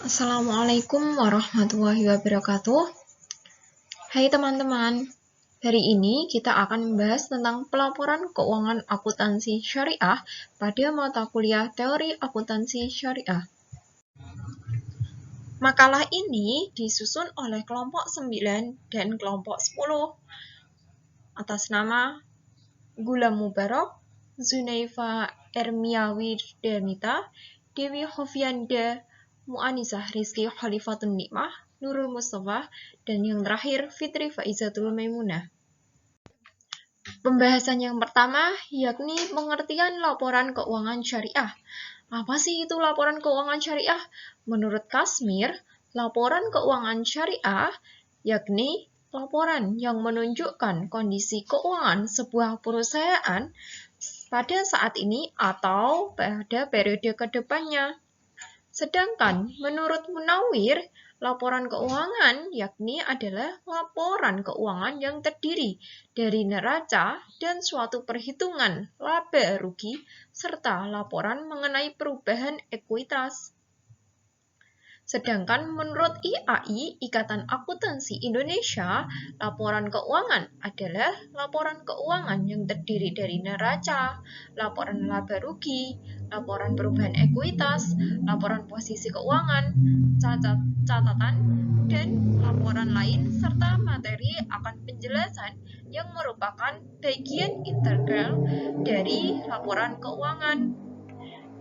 Assalamualaikum warahmatullahi wabarakatuh. Hai teman-teman, hari ini kita akan membahas tentang pelaporan keuangan akuntansi syariah pada mata kuliah Teori Akuntansi Syariah. Makalah ini disusun oleh kelompok 9 dan kelompok 10 atas nama Gulam Mubarak, Zunaifa Ermiawirdanita, Dewi Hovianda, Mu'anizah Rizky Khalifatun Nikmah, Nurul Mustafa, dan yang terakhir Fitri Faizatul Maimunah. Pembahasan yang pertama yakni pengertian laporan keuangan syariah. Apa sih itu laporan keuangan syariah? Menurut Kasmir, laporan keuangan syariah yakni laporan yang menunjukkan kondisi keuangan sebuah perusahaan pada saat ini atau pada periode kedepannya. Sedangkan menurut Munawir, laporan keuangan yakni adalah laporan keuangan yang terdiri dari neraca dan suatu perhitungan laba rugi serta laporan mengenai perubahan ekuitas. Sedangkan menurut IAI, Ikatan Akuntansi Indonesia, laporan keuangan adalah laporan keuangan yang terdiri dari neraca, laporan laba rugi, laporan perubahan ekuitas, laporan posisi keuangan, catatan, dan laporan lain serta materi akan penjelasan yang merupakan bagian integral dari laporan keuangan.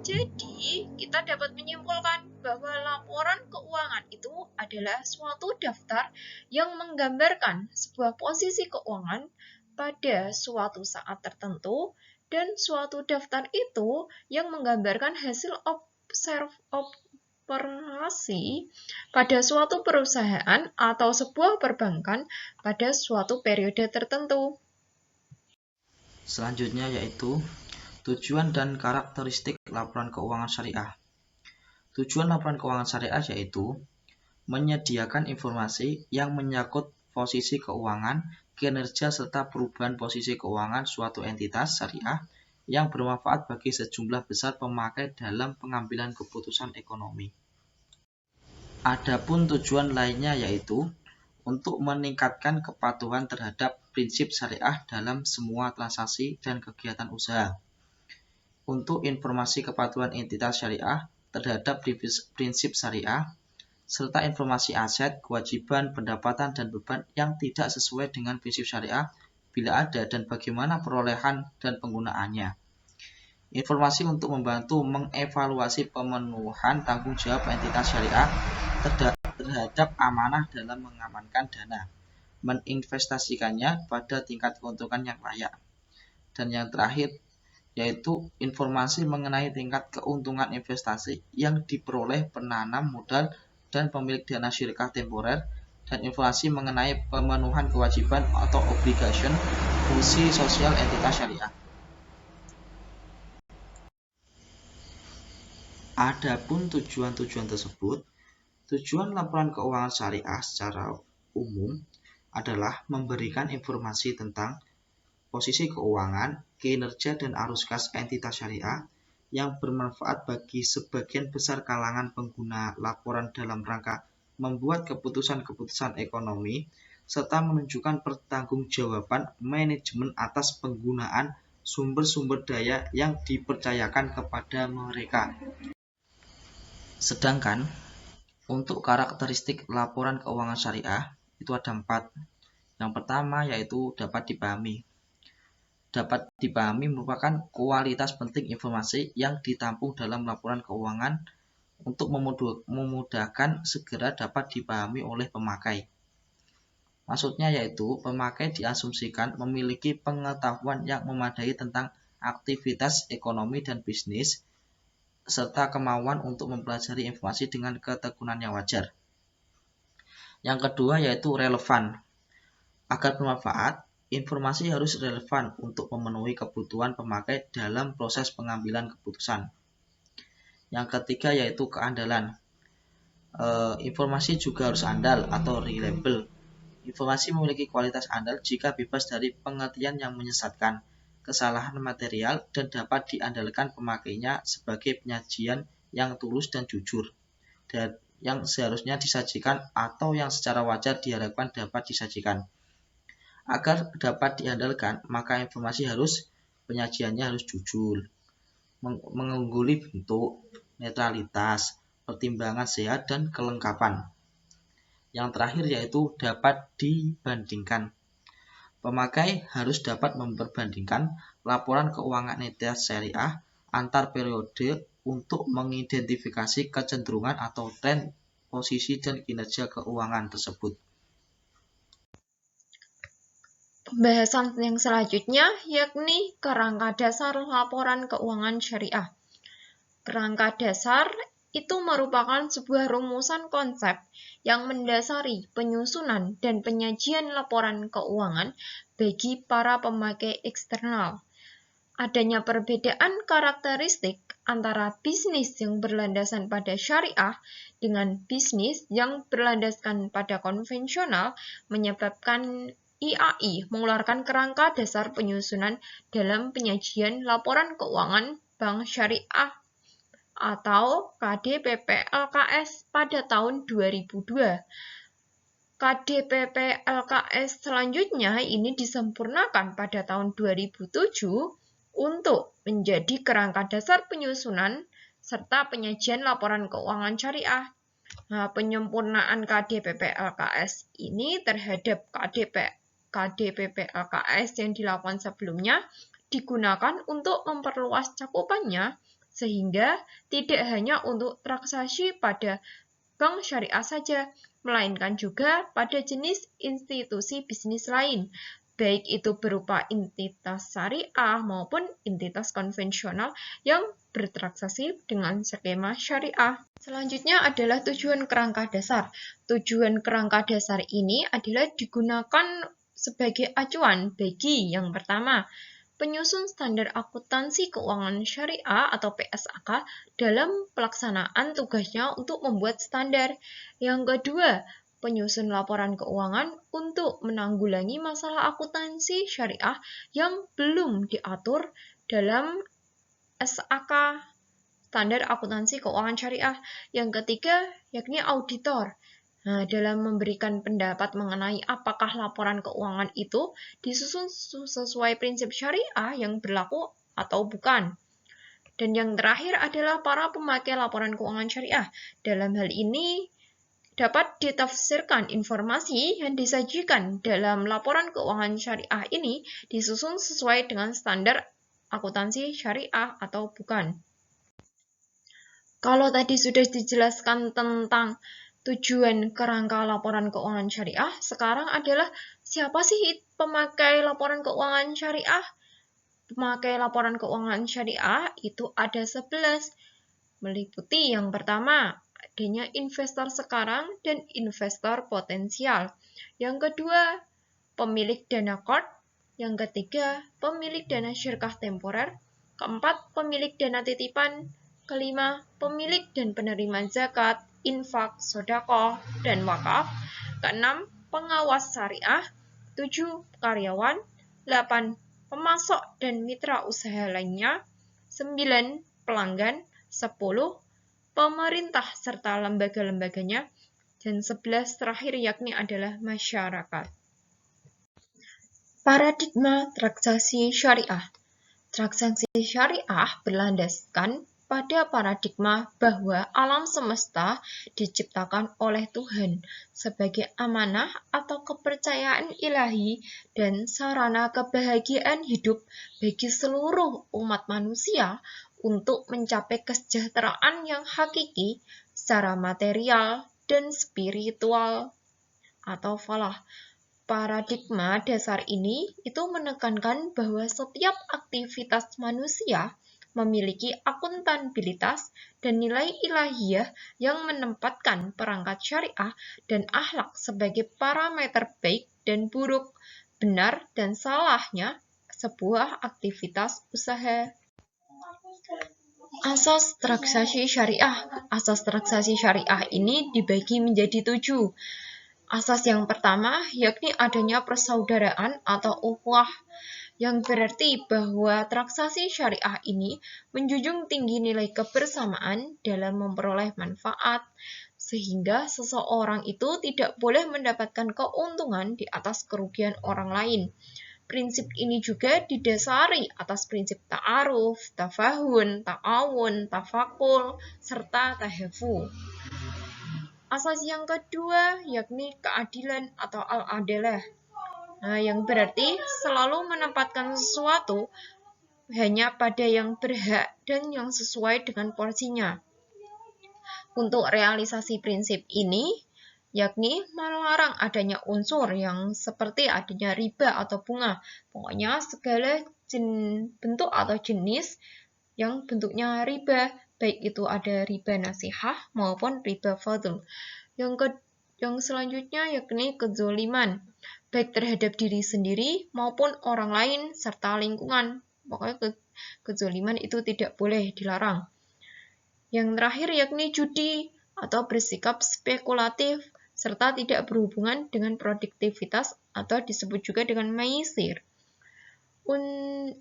Jadi, kita dapat menyimpulkan bahwa laporan keuangan itu adalah suatu daftar yang menggambarkan sebuah posisi keuangan pada suatu saat tertentu dan suatu daftar itu yang menggambarkan hasil operasi pada suatu perusahaan atau sebuah perbankan pada suatu periode tertentu. Selanjutnya yaitu tujuan dan karakteristik laporan keuangan syariah. Tujuan laporan keuangan syariah yaitu menyediakan informasi yang menyangkut posisi keuangan, kinerja serta perubahan posisi keuangan suatu entitas syariah yang bermanfaat bagi sejumlah besar pemakai dalam pengambilan keputusan ekonomi. Adapun tujuan lainnya yaitu untuk meningkatkan kepatuhan terhadap prinsip syariah dalam semua transaksi dan kegiatan usaha. Untuk informasi kepatuhan entitas syariah terhadap prinsip syariah, serta informasi aset, kewajiban, pendapatan, dan beban yang tidak sesuai dengan prinsip syariah bila ada dan bagaimana perolehan dan penggunaannya. Informasi untuk membantu mengevaluasi pemenuhan tanggung jawab entitas syariah terhadap amanah dalam mengamankan dana, meninvestasikannya pada tingkat keuntungan yang layak. Dan yang terakhir, yaitu informasi mengenai tingkat keuntungan investasi yang diperoleh penanam modal dan pemilik dana syirkah temporer, dan informasi mengenai pemenuhan kewajiban atau obligation fungsi sosial entitas syariah. Adapun tujuan-tujuan tersebut, tujuan laporan keuangan syariah secara umum adalah memberikan informasi tentang posisi keuangan, kinerja dan arus kas entitas syariah yang bermanfaat bagi sebagian besar kalangan pengguna laporan dalam rangka membuat keputusan-keputusan ekonomi, serta menunjukkan pertanggungjawaban manajemen atas penggunaan sumber-sumber daya yang dipercayakan kepada mereka. Sedangkan untuk karakteristik laporan keuangan syariah itu ada 4. Yang pertama yaitu dapat dipahami. Dapat dipahami merupakan kualitas penting informasi yang ditampung dalam laporan keuangan untuk memudahkan segera dapat dipahami oleh pemakai. Maksudnya yaitu pemakai diasumsikan memiliki pengetahuan yang memadai tentang aktivitas ekonomi dan bisnis, serta kemauan untuk mempelajari informasi dengan ketekunan yang wajar. Yang kedua yaitu relevan. Agar bermanfaat, informasi harus relevan untuk memenuhi kebutuhan pemakai dalam proses pengambilan keputusan. Yang ketiga yaitu keandalan. Informasi juga harus andal atau reliable. Informasi memiliki kualitas andal jika bebas dari pengertian yang menyesatkan, kesalahan material, dan dapat diandalkan pemakainya sebagai penyajian yang tulus dan jujur. yang seharusnya disajikan atau yang secara wajar diharapkan dapat disajikan. Agar dapat diandalkan, maka penyajiannya harus jujur, mengungguli bentuk, netralitas, pertimbangan sehat, dan kelengkapan. Yang terakhir yaitu dapat dibandingkan. Pemakai harus dapat memperbandingkan laporan keuangan entitas syariah antar periode untuk mengidentifikasi kecenderungan atau tren posisi dan kinerja keuangan tersebut. Pembahasan yang selanjutnya yakni kerangka dasar laporan keuangan syariah. Kerangka dasar itu merupakan sebuah rumusan konsep yang mendasari penyusunan dan penyajian laporan keuangan bagi para pemakai eksternal. Adanya perbedaan karakteristik antara bisnis yang berlandasan pada syariah dengan bisnis yang berlandaskan pada konvensional menyebabkan IAI mengeluarkan kerangka dasar penyusunan dalam penyajian laporan keuangan bank syariah atau KDPP LKS pada tahun 2002. KDPP LKS selanjutnya ini disempurnakan pada tahun 2007 untuk menjadi kerangka dasar penyusunan serta penyajian laporan keuangan syariah. Nah, penyempurnaan KDPP LKS ini terhadap KDPP LKS yang dilakukan sebelumnya digunakan untuk memperluas cakupannya sehingga tidak hanya untuk transaksi pada bank syariah saja, melainkan juga pada jenis institusi bisnis lain, baik itu berupa entitas syariah maupun entitas konvensional yang bertransaksi dengan skema syariah. Selanjutnya adalah tujuan kerangka dasar. Tujuan kerangka dasar ini adalah digunakan sebagai acuan bagi yang pertama, penyusun standar akuntansi keuangan syariah atau PSAK dalam pelaksanaan tugasnya untuk membuat standar. Yang kedua, penyusun laporan keuangan untuk menanggulangi masalah akuntansi syariah yang belum diatur dalam SAK, standar akuntansi keuangan syariah. Yang ketiga, yakni auditor. Nah, dalam memberikan pendapat mengenai apakah laporan keuangan itu disusun sesuai prinsip syariah yang berlaku atau bukan. Dan yang terakhir adalah para pemakai laporan keuangan syariah. Dalam hal ini dapat ditafsirkan informasi yang disajikan dalam laporan keuangan syariah ini disusun sesuai dengan standar akuntansi syariah atau bukan. Kalau tadi sudah dijelaskan tentang tujuan kerangka laporan keuangan syariah, sekarang adalah siapa sih pemakai laporan keuangan syariah? Pemakai laporan keuangan syariah itu ada 11, meliputi yang pertama, adanya investor sekarang dan investor potensial. Yang kedua, pemilik dana cord. Yang ketiga, pemilik dana syirkah temporer. Keempat, pemilik dana titipan. Kelima, pemilik dan penerima zakat, infak, sedekah, dan wakaf. Keenam, pengawas syariah. 7, karyawan. 8, pemasok dan mitra usaha lainnya. 9, pelanggan. 10, pemerintah serta lembaga-lembaganya. Dan 11 terakhir yakni adalah masyarakat. Paradigma transaksi syariah. Transaksi syariah berlandaskan pada paradigma bahwa alam semesta diciptakan oleh Tuhan sebagai amanah atau kepercayaan ilahi dan sarana kebahagiaan hidup bagi seluruh umat manusia untuk mencapai kesejahteraan yang hakiki secara material dan spiritual atau falah. Paradigma dasar ini itu menekankan bahwa setiap aktivitas manusia memiliki akuntabilitas dan nilai ilahiyah yang menempatkan perangkat syariah dan akhlak sebagai parameter baik dan buruk, benar dan salahnya sebuah aktivitas usaha. Asas transaksi syariah. Asas transaksi syariah ini dibagi menjadi 7. Asas yang pertama yakni adanya persaudaraan atau ukhuwah, yang berarti bahwa transaksi syariah ini menjunjung tinggi nilai kebersamaan dalam memperoleh manfaat, sehingga seseorang itu tidak boleh mendapatkan keuntungan di atas kerugian orang lain. Prinsip ini juga didasari atas prinsip ta'aruf, tafahun, ta'awun, tafakul, serta tahafu. Asas yang kedua yakni keadilan atau al-adalah. Yang berarti selalu menempatkan sesuatu hanya pada yang berhak dan yang sesuai dengan porsinya. Untuk realisasi prinsip ini, yakni melarang adanya unsur yang seperti adanya riba atau bunga. Pokoknya segala bentuk atau jenis yang bentuknya riba, baik itu ada riba nasihah maupun riba fadl. Yang selanjutnya yakni kezoliman, baik terhadap diri sendiri maupun orang lain serta lingkungan. Pokoknya kezoliman itu tidak boleh dilarang. Yang terakhir yakni judi atau bersikap spekulatif serta tidak berhubungan dengan produktivitas atau disebut juga dengan maisir.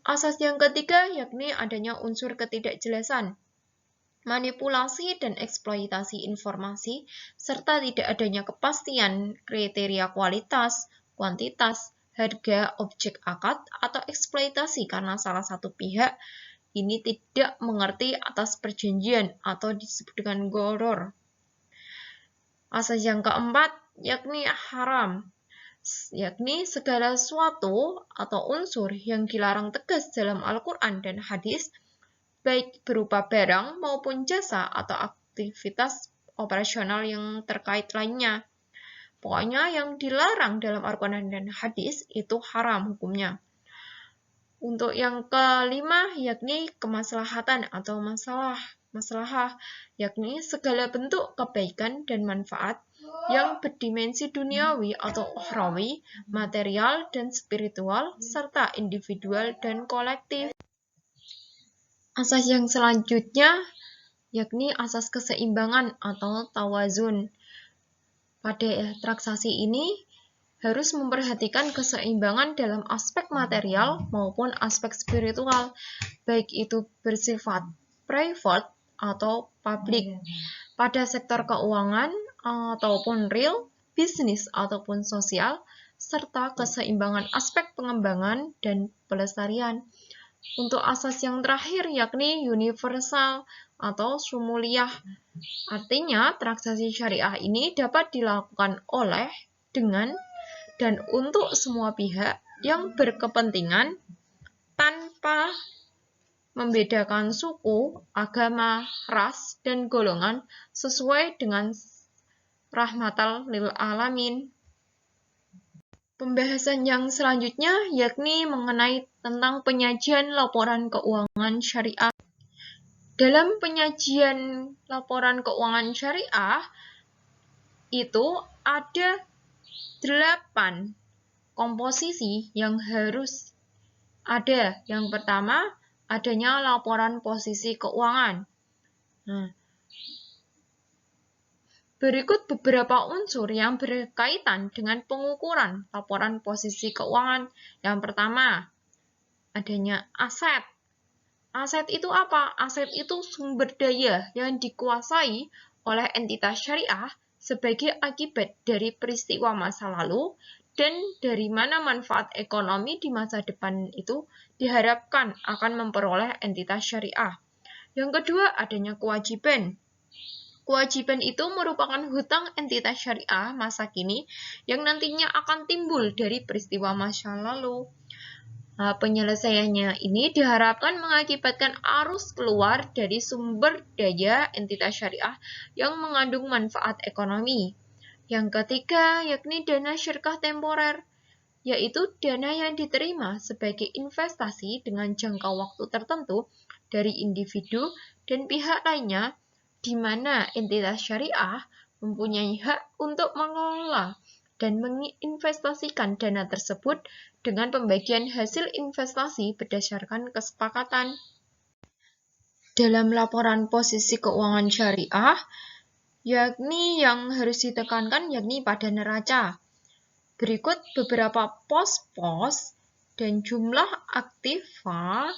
Asas yang ketiga yakni adanya unsur ketidakjelasan, manipulasi dan eksploitasi informasi, serta tidak adanya kepastian kriteria kualitas, kuantitas, harga, objek akad, atau eksploitasi karena salah satu pihak ini tidak mengerti atas perjanjian atau disebut dengan gharar. Asas yang keempat yakni haram, yakni segala sesuatu atau unsur yang dilarang tegas dalam Al-Quran dan hadis, baik berupa barang maupun jasa atau aktivitas operasional yang terkait lainnya. Pokoknya yang dilarang dalam Al-Quran dan hadis itu haram hukumnya. Untuk yang kelima yakni kemaslahatan atau maslahah, yakni segala bentuk kebaikan dan manfaat yang berdimensi duniawi atau ukhrawi, material dan spiritual, serta individual dan kolektif. Asas yang selanjutnya yakni asas keseimbangan atau tawazun. Pada transaksi ini harus memperhatikan keseimbangan dalam aspek material maupun aspek spiritual, baik itu bersifat private atau publik, pada sektor keuangan ataupun real, bisnis ataupun sosial, serta keseimbangan aspek pengembangan dan pelestarian. Untuk asas yang terakhir yakni universal atau syumuliyah. Artinya transaksi syariah ini dapat dilakukan oleh, dengan, dan untuk semua pihak yang berkepentingan tanpa membedakan suku, agama, ras, dan golongan sesuai dengan rahmatal lil alamin. Pembahasan yang selanjutnya yakni mengenai tentang penyajian laporan keuangan syariah. Dalam penyajian laporan keuangan syariah itu ada 8 komposisi yang harus ada. Yang pertama, adanya laporan posisi keuangan. Berikut beberapa unsur yang berkaitan dengan pengukuran laporan posisi keuangan. Yang pertama, adanya aset. Aset itu apa? Aset itu sumber daya yang dikuasai oleh entitas syariah sebagai akibat dari peristiwa masa lalu dan dari mana manfaat ekonomi di masa depan itu diharapkan akan memperoleh entitas syariah. Yang kedua, adanya kewajiban. Kewajiban itu merupakan hutang entitas syariah masa kini yang nantinya akan timbul dari peristiwa masa lalu. Penyelesaiannya ini diharapkan mengakibatkan arus keluar dari sumber daya entitas syariah yang mengandung manfaat ekonomi. Yang ketiga, yakni dana syirkah temporer, yaitu dana yang diterima sebagai investasi dengan jangka waktu tertentu dari individu dan pihak lainnya, di mana entitas syariah mempunyai hak untuk mengelola dan menginvestasikan dana tersebut dengan pembagian hasil investasi berdasarkan kesepakatan. Dalam laporan posisi keuangan syariah, yakni yang harus ditekankan yakni pada neraca. Berikut beberapa pos-pos dan jumlah aktiva.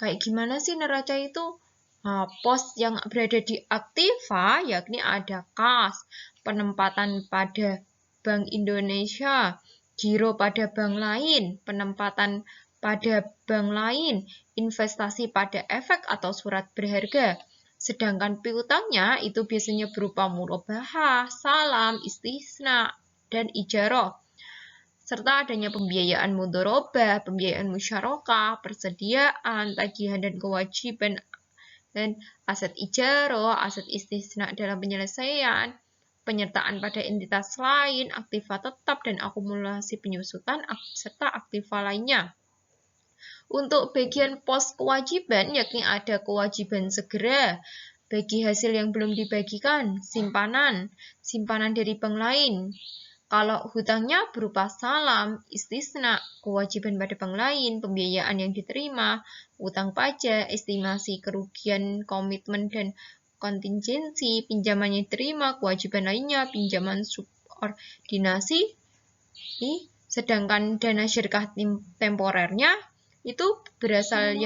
Kayak gimana sih neraca itu? Nah, pos yang berada di aktiva yakni ada kas, penempatan pada Bank Indonesia, giro pada bank lain, penempatan pada bank lain, investasi pada efek atau surat berharga. Sedangkan piutangnya itu biasanya berupa murabahah, salam, istisna, dan ijarah. Serta adanya pembiayaan mudharabah, pembiayaan musyarakah, persediaan, tagihan dan kewajiban dan aset ijarah, aset istisna dalam penyelesaian, penyertaan pada entitas lain, aktiva tetap dan akumulasi penyusutan, serta aktiva lainnya. Untuk bagian pos kewajiban, yakni ada kewajiban segera, bagi hasil yang belum dibagikan, simpanan dari bank lain. Kalau hutangnya berupa salam, istisna, kewajiban pada bank lain, pembiayaan yang diterima, utang pajak, estimasi kerugian, komitmen dan kontingensi, pinjaman yang diterima, kewajiban lainnya, pinjaman subordinasi, sedangkan dana syirkah temporernya itu berasal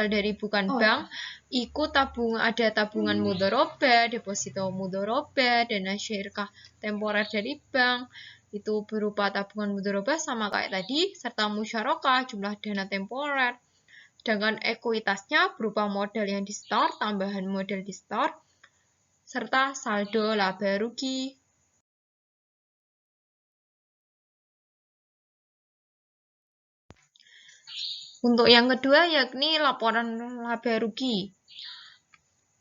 dari bank, ikut ada tabungan mudharabah, deposito mudharabah, dana syirkah temporer dari bank itu berupa tabungan mudharabah sama kayak tadi, serta musyarakah jumlah dana temporer. Sedangkan ekuitasnya berupa modal yang di store, tambahan modal di store, serta saldo laba rugi. Untuk yang kedua yakni laporan laba rugi.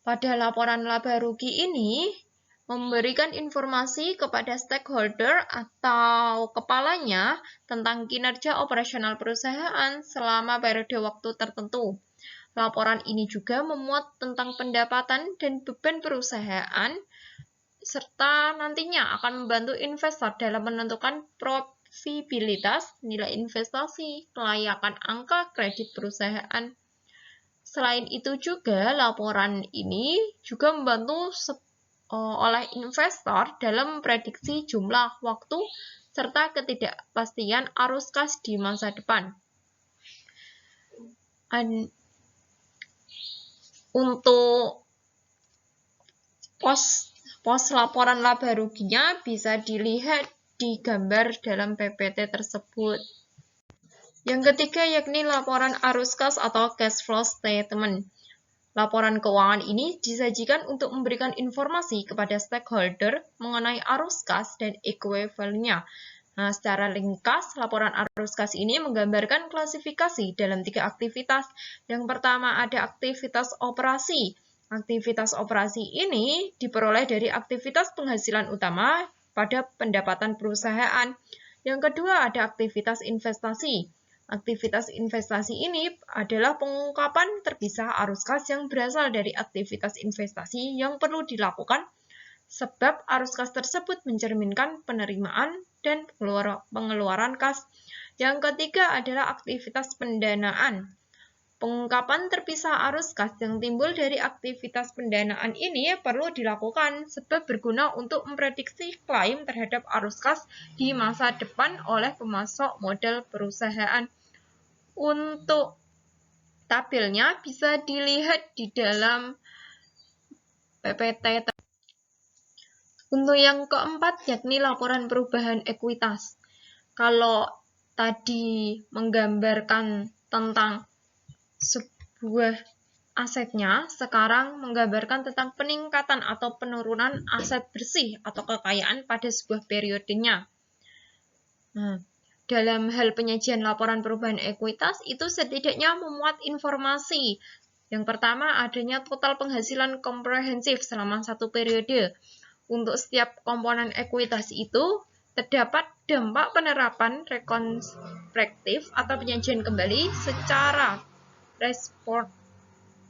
Pada laporan laba rugi ini memberikan informasi kepada stakeholder atau kepalanya tentang kinerja operasional perusahaan selama periode waktu tertentu. Laporan ini juga memuat tentang pendapatan dan beban perusahaan serta nantinya akan membantu investor dalam menentukan profitabilitas, nilai investasi, kelayakan angka kredit perusahaan. Selain itu juga laporan ini juga membantu oleh investor dalam memprediksi jumlah, waktu, serta ketidakpastian arus kas di masa depan. Untuk pos laporan laba ruginya bisa dilihat di gambar dalam PPT tersebut. Yang ketiga yakni laporan arus kas atau cash flow statement. Laporan keuangan ini disajikan untuk memberikan informasi kepada stakeholder mengenai arus kas dan ekuivalennya. Nah, secara ringkas, laporan arus kas ini menggambarkan klasifikasi dalam 3 aktivitas. Yang pertama ada aktivitas operasi. Aktivitas operasi ini diperoleh dari aktivitas penghasilan utama pada pendapatan perusahaan. Yang kedua ada aktivitas investasi. Aktivitas investasi ini adalah pengungkapan terpisah arus kas yang berasal dari aktivitas investasi yang perlu dilakukan sebab arus kas tersebut mencerminkan penerimaan dan pengeluaran kas. Yang ketiga adalah aktivitas pendanaan. Pengungkapan terpisah arus kas yang timbul dari aktivitas pendanaan ini perlu dilakukan sebab berguna untuk memprediksi klaim terhadap arus kas di masa depan oleh pemasok modal perusahaan. Untuk tabelnya bisa dilihat di dalam PPT. Untuk yang keempat yakni laporan perubahan ekuitas. Kalau tadi menggambarkan tentang sebuah asetnya, sekarang menggambarkan tentang peningkatan atau penurunan aset bersih atau kekayaan pada sebuah periodenya. Nah, dalam hal penyajian laporan perubahan ekuitas itu setidaknya memuat informasi. Yang pertama adanya total penghasilan komprehensif selama satu periode. Untuk setiap komponen ekuitas itu terdapat dampak penerapan retrospektif atau penyajian kembali secara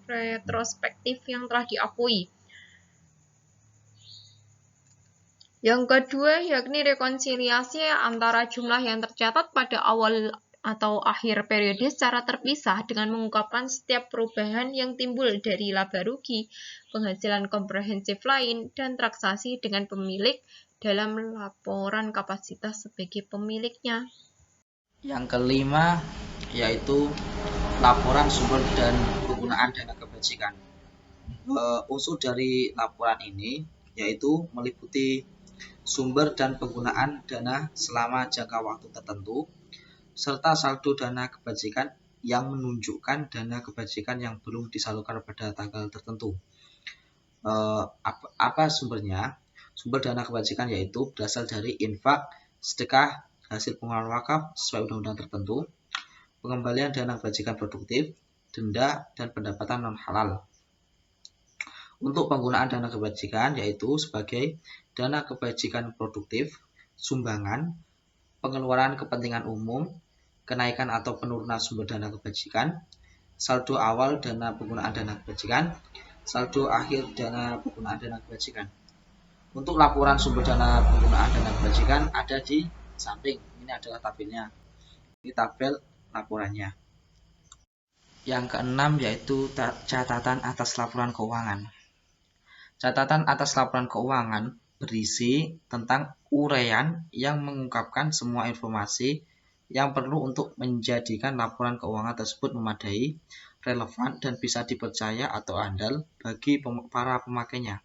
retrospektif yang telah diakui. Yang kedua yakni rekonsiliasi antara jumlah yang tercatat pada awal atau akhir periode secara terpisah dengan mengungkapkan setiap perubahan yang timbul dari laba rugi, penghasilan komprehensif lain, dan transaksi dengan pemilik dalam laporan kapasitas sebagai pemiliknya. Yang kelima yaitu laporan sumber dan penggunaan dana kebajikan. Unsur dari laporan ini yaitu meliputi sumber dan penggunaan dana selama jangka waktu tertentu, serta saldo dana kebajikan yang menunjukkan dana kebajikan yang belum disalurkan pada tanggal tertentu. Apa sumbernya? Sumber dana kebajikan yaitu berasal dari infak, sedekah, hasil pengeluaran wakaf sesuai undang-undang tertentu, pengembalian dana kebajikan produktif, denda, dan pendapatan non-halal. Untuk penggunaan dana kebajikan yaitu sebagai dana kebajikan produktif, sumbangan, pengeluaran kepentingan umum, kenaikan atau penurunan sumber dana kebajikan, saldo awal dana penggunaan dana kebajikan, saldo akhir dana penggunaan dana kebajikan. Untuk laporan sumber dana penggunaan dana kebajikan ada di samping. Ini adalah tabelnya. Ini tabel laporannya. Yang keenam yaitu catatan atas laporan keuangan. Catatan atas laporan keuangan berisi tentang uraian yang mengungkapkan semua informasi yang perlu untuk menjadikan laporan keuangan tersebut memadai, relevan, dan bisa dipercaya atau andal bagi para pemakainya.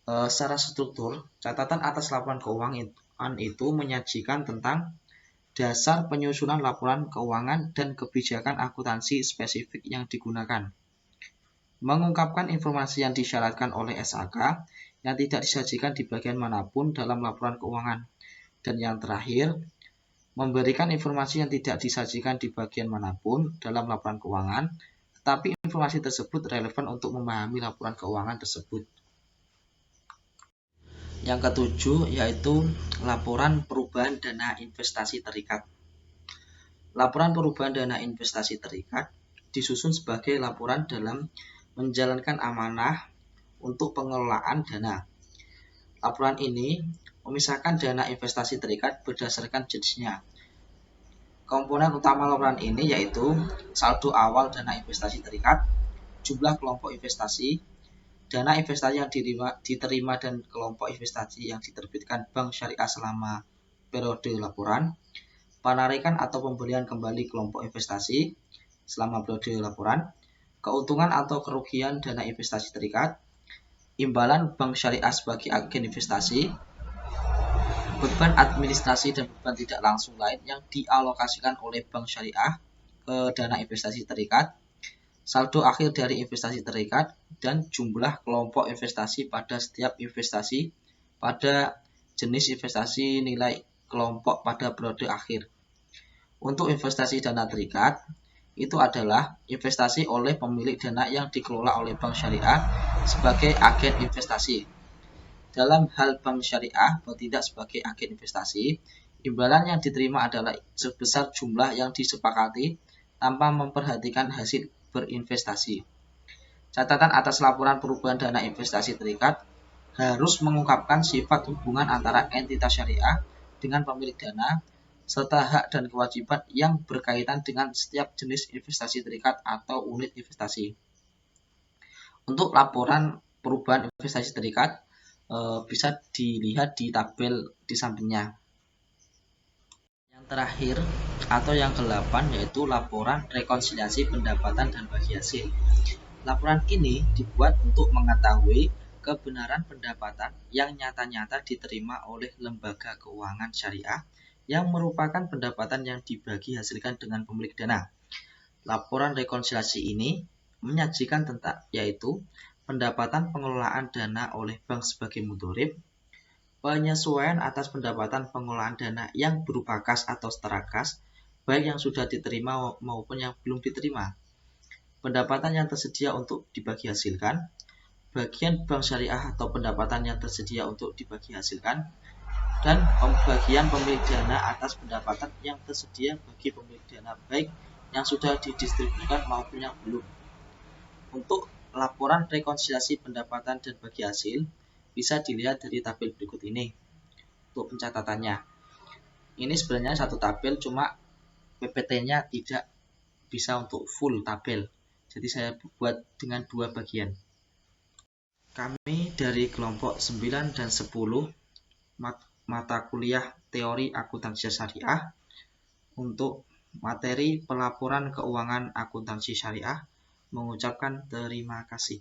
Secara struktur, catatan atas laporan keuangan itu menyajikan tentang dasar penyusunan laporan keuangan dan kebijakan akuntansi spesifik yang digunakan, mengungkapkan informasi yang disyaratkan oleh SAK yang tidak disajikan di bagian manapun dalam laporan keuangan. Dan yang terakhir, memberikan informasi yang tidak disajikan di bagian manapun dalam laporan keuangan, tetapi informasi tersebut relevan untuk memahami laporan keuangan tersebut. Yang ketujuh yaitu laporan perubahan dana investasi terikat. Laporan perubahan dana investasi terikat disusun sebagai laporan dalam menjalankan amanah untuk pengelolaan dana. Laporan ini memisahkan dana investasi terikat berdasarkan jenisnya. Komponen utama laporan ini yaitu saldo awal dana investasi terikat, jumlah kelompok investasi, dana investasi yang diterima dan kelompok investasi yang diterbitkan bank syariah selama periode laporan, penarikan atau pembelian kembali kelompok investasi selama periode laporan, keuntungan atau kerugian dana investasi terikat, imbalan bank syariah sebagai agen investasi, beban administrasi dan beban tidak langsung lain yang dialokasikan oleh bank syariah ke dana investasi terikat, saldo akhir dari investasi terikat, dan jumlah kelompok investasi pada setiap investasi pada jenis investasi nilai kelompok pada periode akhir. Untuk investasi dana terikat, itu adalah investasi oleh pemilik dana yang dikelola oleh bank syariah sebagai agen investasi. Dalam hal bank syariah bertindak sebagai agen investasi, imbalan yang diterima adalah sebesar jumlah yang disepakati tanpa memperhatikan hasil berinvestasi. Catatan atas laporan perubahan dana investasi terikat harus mengungkapkan sifat hubungan antara entitas syariah dengan pemilik dana, serta hak dan kewajiban yang berkaitan dengan setiap jenis investasi terikat atau unit investasi. Untuk laporan perubahan investasi terikat bisa dilihat di tabel di sampingnya. Yang terakhir atau yang ke-8 yaitu laporan rekonsiliasi pendapatan dan bagi hasil. Laporan ini dibuat untuk mengetahui kebenaran pendapatan yang nyata-nyata diterima oleh lembaga keuangan syariah yang merupakan pendapatan yang dibagi hasilkan dengan pemilik dana. Laporan rekonsiliasi ini menyajikan tentang yaitu pendapatan pengelolaan dana oleh bank sebagai mudhorib, penyesuaian atas pendapatan pengelolaan dana yang berupa kas atau setara kas, baik yang sudah diterima maupun yang belum diterima, pendapatan yang tersedia untuk dibagi hasilkan, bagian bank syariah atau pendapatan yang tersedia untuk dibagi hasilkan, dan pembagian pemilik dana atas pendapatan yang tersedia bagi pemilik dana baik yang sudah didistribusikan maupun yang belum. Untuk laporan rekonsiliasi pendapatan dan bagi hasil bisa dilihat dari tabel berikut ini. Untuk pencatatannya, ini sebenarnya satu tabel, cuma PPT-nya tidak bisa untuk full tabel, jadi saya buat dengan dua bagian. Kami dari kelompok 9 dan 10 mata kuliah teori akuntansi syariah untuk materi pelaporan keuangan akuntansi syariah mengucapkan terima kasih.